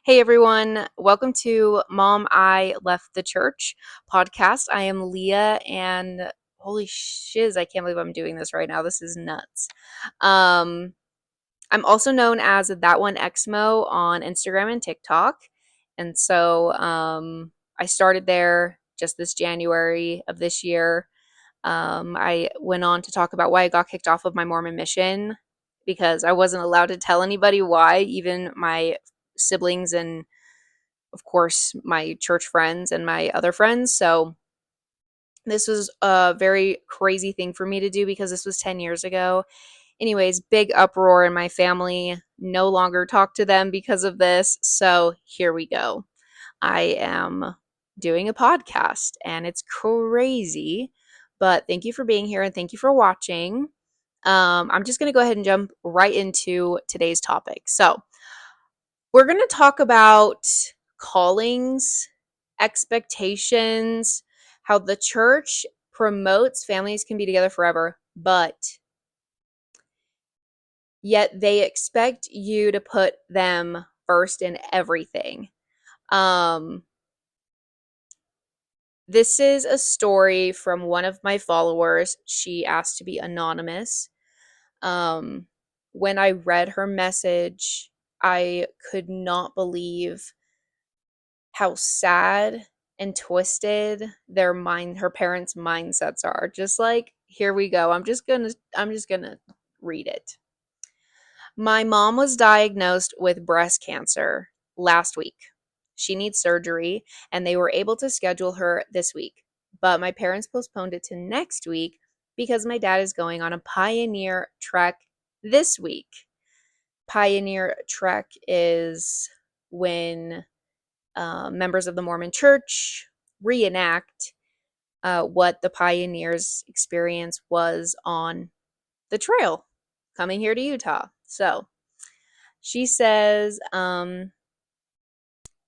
Hey everyone, welcome to Mom, I Left the Church podcast. I am Leah, and holy shiz, I can't believe I'm doing this right now. This is nuts. Um, I'm also known as That One Exmo on Instagram and TikTok. And so I started there just this January of this year. I went on to talk about why I got kicked off of my Mormon mission because I wasn't allowed to tell anybody why, even my siblings and of course, my church friends and my other friends. So this was a very crazy thing for me to do because this was 10 years ago. Anyways, big uproar in my family. No longer talk to them because of this. So here we go. I am doing a podcast and it's crazy. But thank you for being here and thank you for watching. I'm just going to go ahead and jump right into today's topic. So, we're going to talk about callings, expectations, how the church promotes families can be together forever, but yet they expect you to put them first in everything. Um, this is a story from one of my followers. She asked to be anonymous. Um, when I read her message, I could not believe how sad and twisted her parents' mindsets are. Just like, here we go. I'm just gonna read it. My mom was diagnosed with breast cancer last week. She needs surgery and they were able to schedule her this week. But my parents postponed it to next week because my dad is going on a pioneer trek this week. Pioneer trek is when members of the Mormon Church reenact what the pioneers' experience was on the trail coming here to Utah. So she says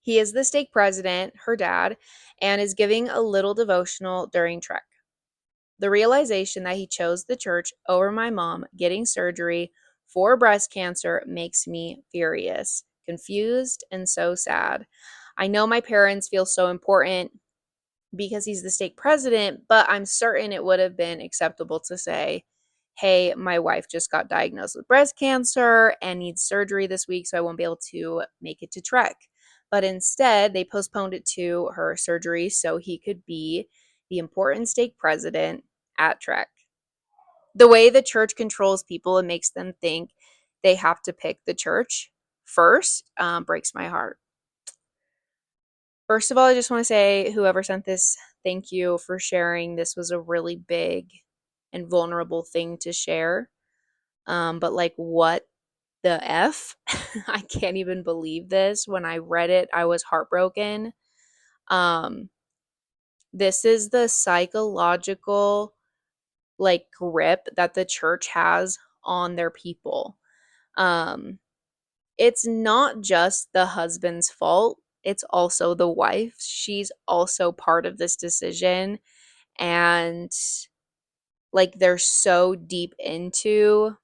he is the stake president, her dad, and is giving a little devotional during Trek. The realization that he chose the church over my mom getting surgery for breast cancer makes me furious, confused, and so sad. I know my parents feel so important because he's the stake president, but I'm certain it would have been acceptable to say, hey, my wife just got diagnosed with breast cancer and needs surgery this week, so I won't be able to make it to Trek. But instead, they postponed it to her surgery so he could be the important stake president at Trek. The way the church controls people and makes them think they have to pick the church first breaks my heart. First of all, I just want to say, whoever sent this, thank you for sharing. This was a really big and vulnerable thing to share. But like, what the F? I can't even believe this. When I read it, I was heartbroken. Um, this is the psychological like grip that the church has on their people. Um, it's not just the husband's fault, it's also the wife. She's also part of this decision. And like, they're so deep into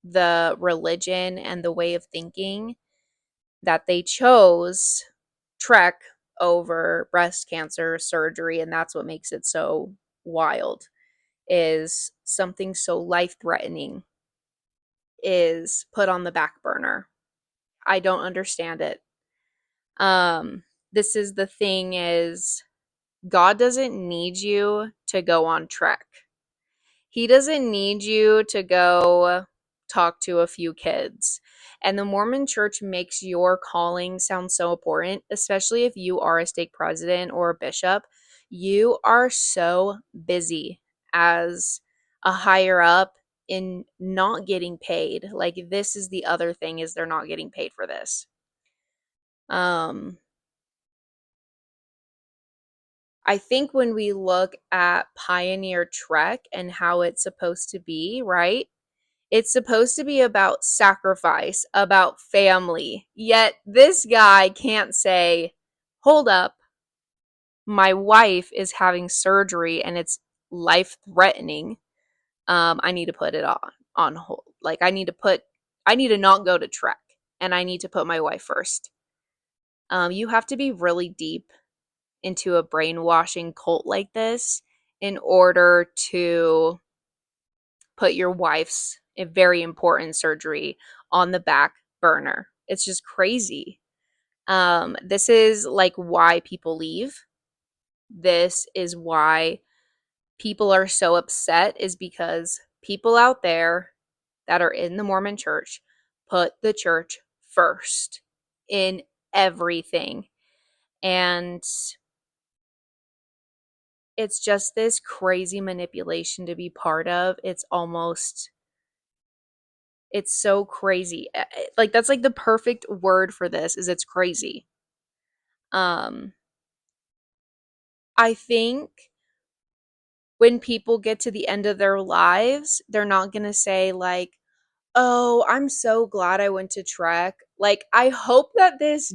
the religion and the way of thinking that they chose Trek over breast cancer surgery. And that's what makes it so wild, is something so life threatening is put on the back burner. I don't understand it. This is the thing, is God doesn't need you to go on Trek. He doesn't need you to go talk to a few kids. And the Mormon church makes your calling sound so important, especially if you are a stake president or a bishop. You are so busy as a higher up in not getting paid. Like, this is the other thing, is they're not getting paid for this. Um I think when we look at Pioneer Trek and how it's supposed to be, right? It's supposed to be about sacrifice, about family. Yet this guy can't say, hold up, my wife is having surgery and it's life threatening. I need to put it on hold. Like, I need to not go to Trek and I need to put my wife first. You have to be really deep into a brainwashing cult like this in order to put your wife's a very important surgery on the back burner. It's just crazy. This is like why people leave. This is why people are so upset, is because people out there that are in the Mormon church put the church first in everything. And it's just this crazy manipulation to be part of. It's so crazy. Like that's like the perfect word for this is it's crazy. Um I think when people get to the end of their lives, they're not going to say like, "Oh, I'm so glad I went to Trek." Like I hope that this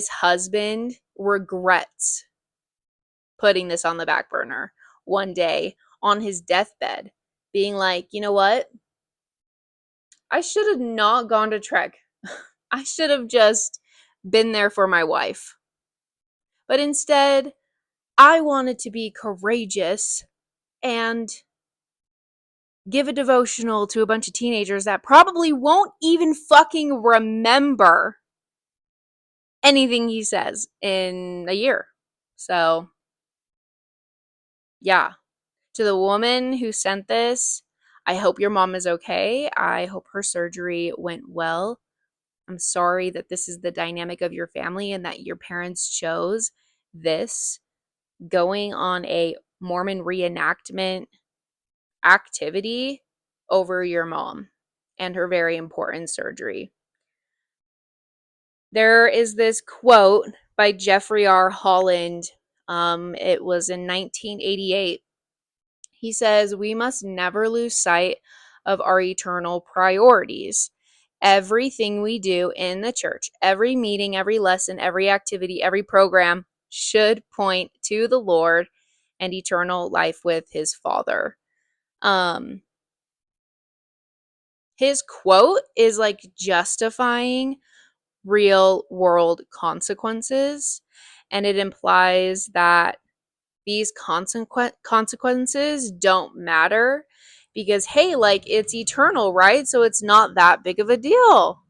husband regrets putting this on the back burner one day on his deathbed, being like, "You know what? I should have not gone to Trek. I should have just been there for my wife. But instead, I wanted to be courageous and give a devotional to a bunch of teenagers that probably won't even fucking remember anything he says in a year." So, yeah. To the woman who sent this, I hope your mom is okay. I hope her surgery went well. I'm sorry that this is the dynamic of your family and that your parents chose this, going on a Mormon reenactment activity over your mom and her very important surgery. There is this quote by Jeffrey R. Holland. It was in 1988. He says, "We must never lose sight of our eternal priorities. Everything we do in the church, every meeting, every lesson, every activity, every program should point to the Lord and eternal life with his Father." Um, his quote is like justifying real world consequences, and it implies that these consequences don't matter because hey, like it's eternal, right? So it's not that big of a deal.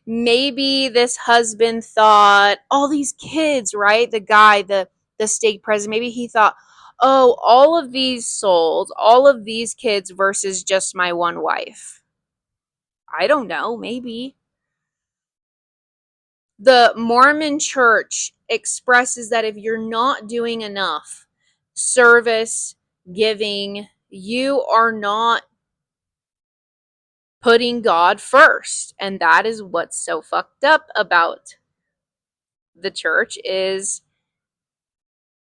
Maybe this husband thought all these kids, right? The guy, the stake president, maybe he thought, "Oh, all of these souls, all of these kids versus just my one wife." I don't know, maybe. The Mormon church expresses that if you're not doing enough service, giving, you are not putting God first. And that is what's so fucked up about the church is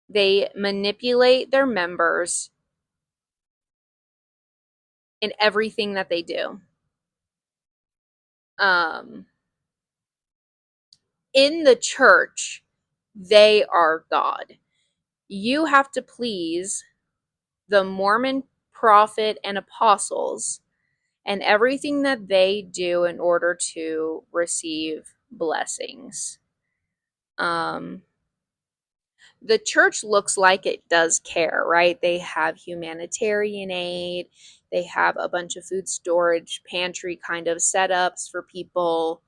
they manipulate their members in everything that they do. Um in the church, they are God. You have to please the Mormon prophet and apostles and everything that they do in order to receive blessings. Um, the church looks like it does care, right? They have humanitarian aid, they have a bunch of food storage, pantry kind of setups for people.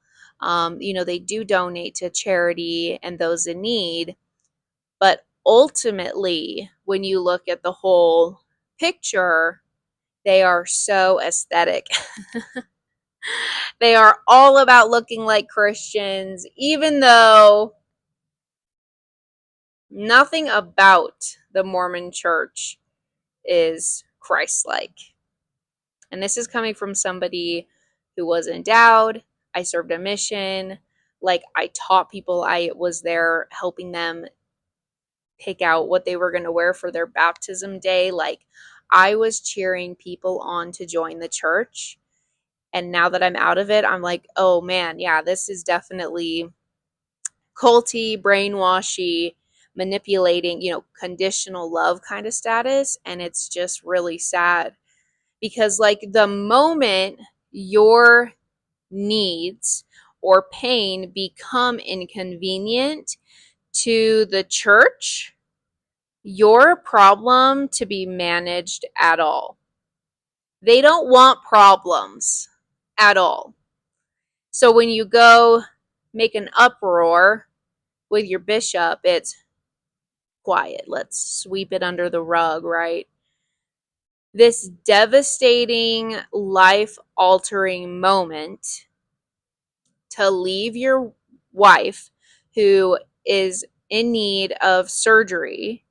They do donate to charity and those in need. But ultimately, when you look at the whole picture, they are so aesthetic. They are all about looking like Christians, even though nothing about the Mormon church is Christ-like. And this is coming from somebody who was endowed. I served a mission. Like, I taught people, I was there helping them pick out what they were going to wear for their baptism day. Like, I was cheering people on to join the church. And now that I'm out of it, I'm like, oh man, yeah, this is definitely culty, brainwashy, manipulating, conditional love kind of status. And it's just really sad because, like, the moment your needs or pain become inconvenient to the church, your problem to be managed at all. They don't want problems at all. So when you go make an uproar with your bishop, it's quiet. Let's sweep it under the rug, right? This devastating, life altering moment to leave your wife who is in need of surgery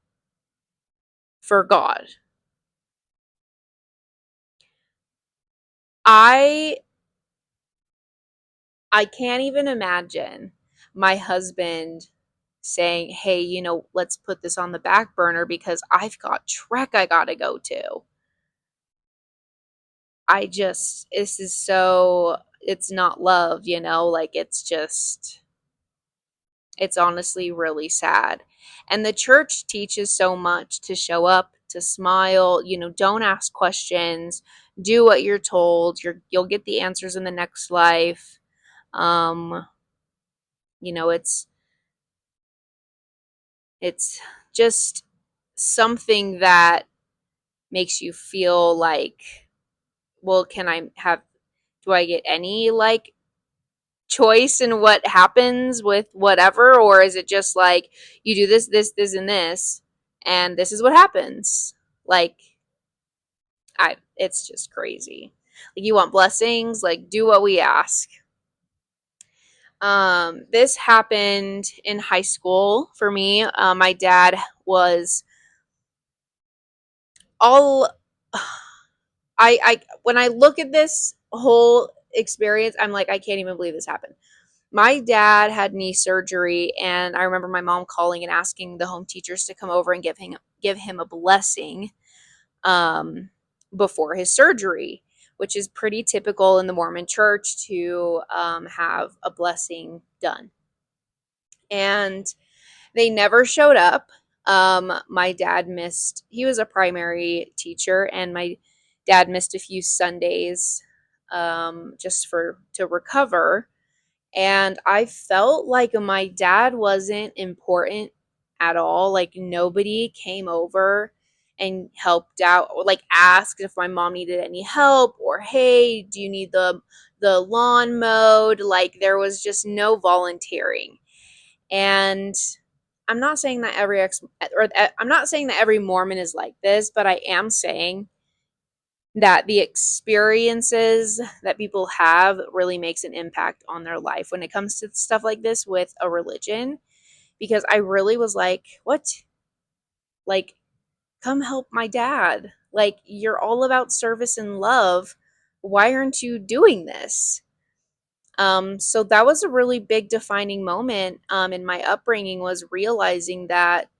for God. I I can't even imagine my husband saying, "Hey, let's put this on the back burner because I've got trek I got to go to." This is so, it's not love, like it's honestly really sad. And the church teaches so much to show up, to smile, don't ask questions, do what you're told. You'll get the answers in the next life. Um, it's just something that makes you feel like, well, do I get any like choice in what happens with whatever, or is it just like you do this and this is what happens? Like, it's just crazy. Like, you want blessings, like do what we ask. This happened in high school for me. My dad was all I when I look at this whole experience, I'm like, I can't even believe this happened. My dad had knee surgery, and I remember my mom calling and asking the home teachers to come over and give him a blessing um, before his surgery, which is pretty typical in the Mormon church to have a blessing done. And they never showed up. My dad missed, he was a primary teacher, and my dad missed a few Sundays just to recover. And I felt like my dad wasn't important at all. Like, nobody came over and helped out, or like asked if my mom needed any help, or hey, do you need the lawn mowed? Like, there was just no volunteering. And I'm not saying that I'm not saying that every Mormon is like this, but I am saying that the experiences that people have really makes an impact on their life when it comes to stuff like this with a religion. Because I really was like, what? Like, come help my dad. Like, you're all about service and love. Why aren't you doing this? So that was a really big defining moment in my upbringing, was realizing that,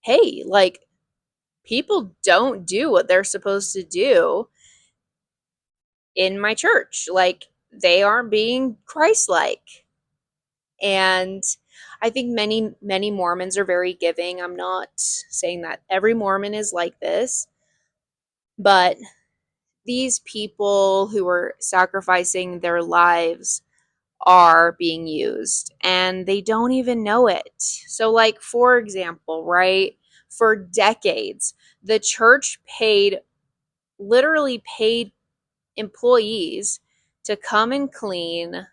hey, like, people don't do what they're supposed to do in my church. Like, they aren't being Christ-like. And I think many Mormons are very giving. I'm not saying that every Mormon is like this, but these people who are sacrificing their lives are being used, and they don't even know it. So, like, for example, right, for decades, the church literally paid employees to come and clean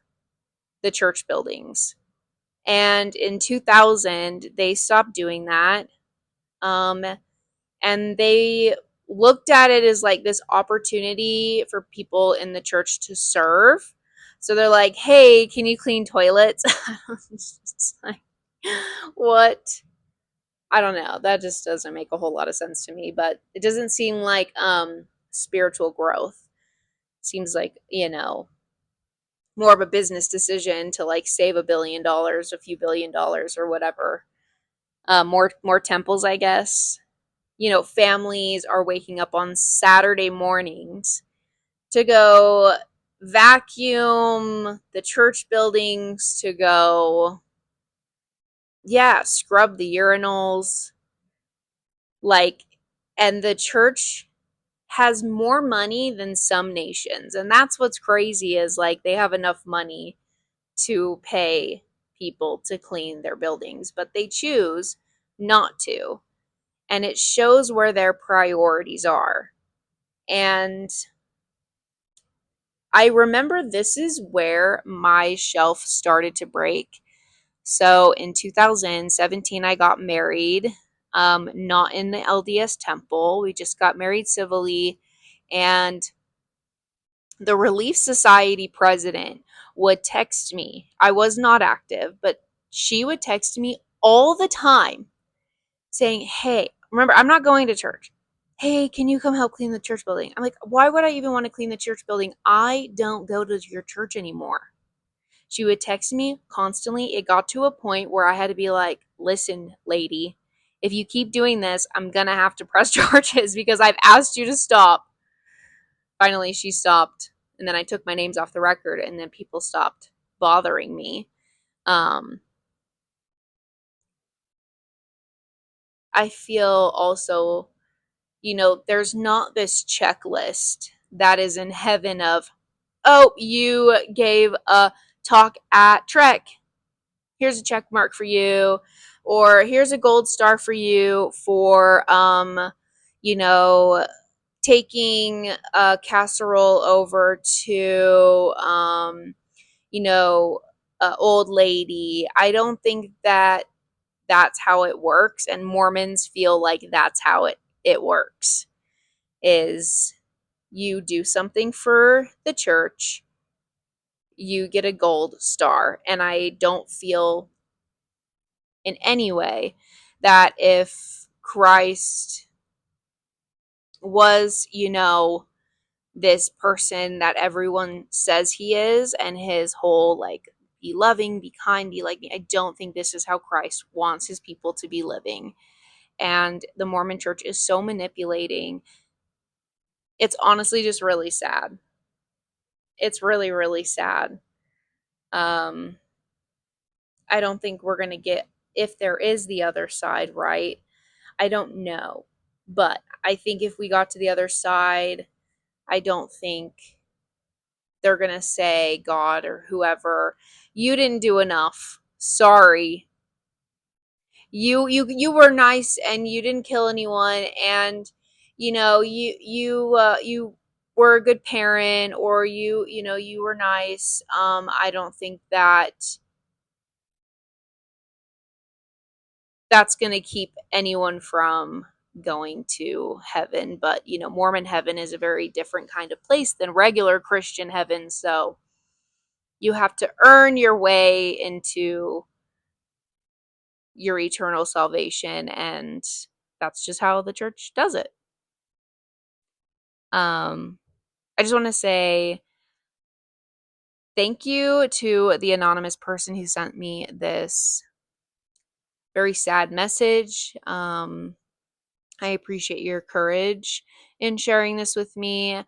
the church buildings. And in 2000, they stopped doing that. Um, and they looked at it as like this opportunity for people in the church to serve. So they're like, hey, can you clean toilets? It's like, what? I don't know. That just doesn't make a whole lot of sense to me, but it doesn't seem like spiritual growth. It seems like, more of a business decision to like save $1 billion, a few $1 billion, or whatever. More temples, I guess. Families are waking up on Saturday mornings to go vacuum the church buildings, to go, yeah, scrub the urinals. Like, and the church has more money than some nations. And that's what's crazy, is like they have enough money to pay people to clean their buildings, but they choose not to. And it shows where their priorities are. And I remember this is where my shelf started to break. So in 2017, I got married, not in the LDS temple. We just got married civilly. And the Relief Society president would text me. I was not active, but she would text me all the time saying, hey, remember, I'm not going to church. Hey, can you come help clean the church building? I'm like, why would I even want to clean the church building? I don't go to your church anymore. She would text me constantly. It got to a point where I had to be like, listen, lady, if you keep doing this, I'm going to have to press charges because I've asked you to stop. Finally, she stopped. And then I took my names off the record, and then people stopped bothering me. I feel also, there's not this checklist that is in heaven of, oh, you gave a talk at Trek. Here's a check mark for you. Or here's a gold star for you for, you know, taking a casserole over to, old lady. I don't think that that's how it works, and Mormons feel like that's how it works. Is you do something for the church, you get a gold star. And I don't feel in any way that if Christ was, this person that everyone says he is, and his whole like be loving, be kind, be like me, I don't think this is how Christ wants his people to be living. And the Mormon church is so manipulating. It's honestly just really sad. It's really, really sad. Um, I don't think we're going to get, if there is the other side, right? I don't know. But I think if we got to the other side, I don't think they're going to say, God or whoever, you didn't do enough. Sorry. You were nice and you didn't kill anyone, and you were a good parent, or you were nice. I don't think that that's going to keep anyone from going to heaven. But Mormon heaven is a very different kind of place than regular Christian heaven, so you have to earn your way into your eternal salvation, and that's just how the church does it. I just want to say thank you to the anonymous person who sent me this very sad message. I appreciate your courage in sharing this with me.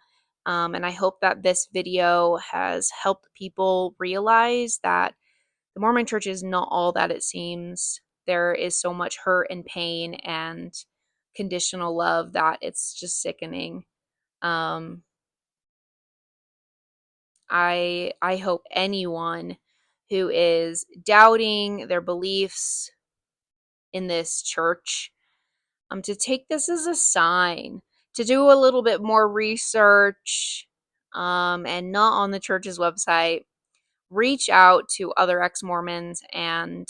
And I hope that this video has helped people realize that the Mormon church is not all that it seems. There is so much hurt and pain and conditional love that it's just sickening. Um, I hope anyone who is doubting their beliefs in this church, to take this as a sign, to do a little bit more research, and not on the church's website. Reach out to other ex-Mormons and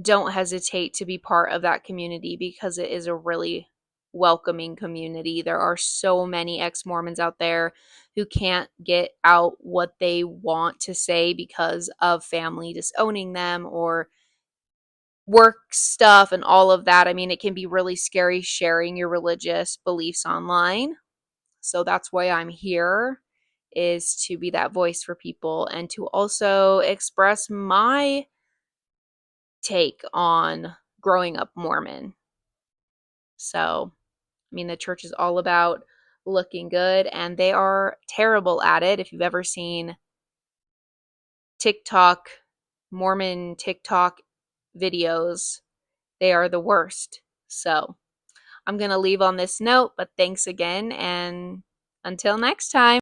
don't hesitate to be part of that community, because it is a really welcoming community. There are so many ex-Mormons out there who can't get out what they want to say because of family disowning them or work stuff and all of that. I mean, it can be really scary sharing your religious beliefs online. So that's why I'm here, is to be that voice for people and to also express my take on growing up Mormon. So, I mean, the church is all about looking good, and they are terrible at it. If you've ever seen TikTok, Mormon TikTok videos, they are the worst. So, I'm going to leave on this note, but thanks again, and until next time.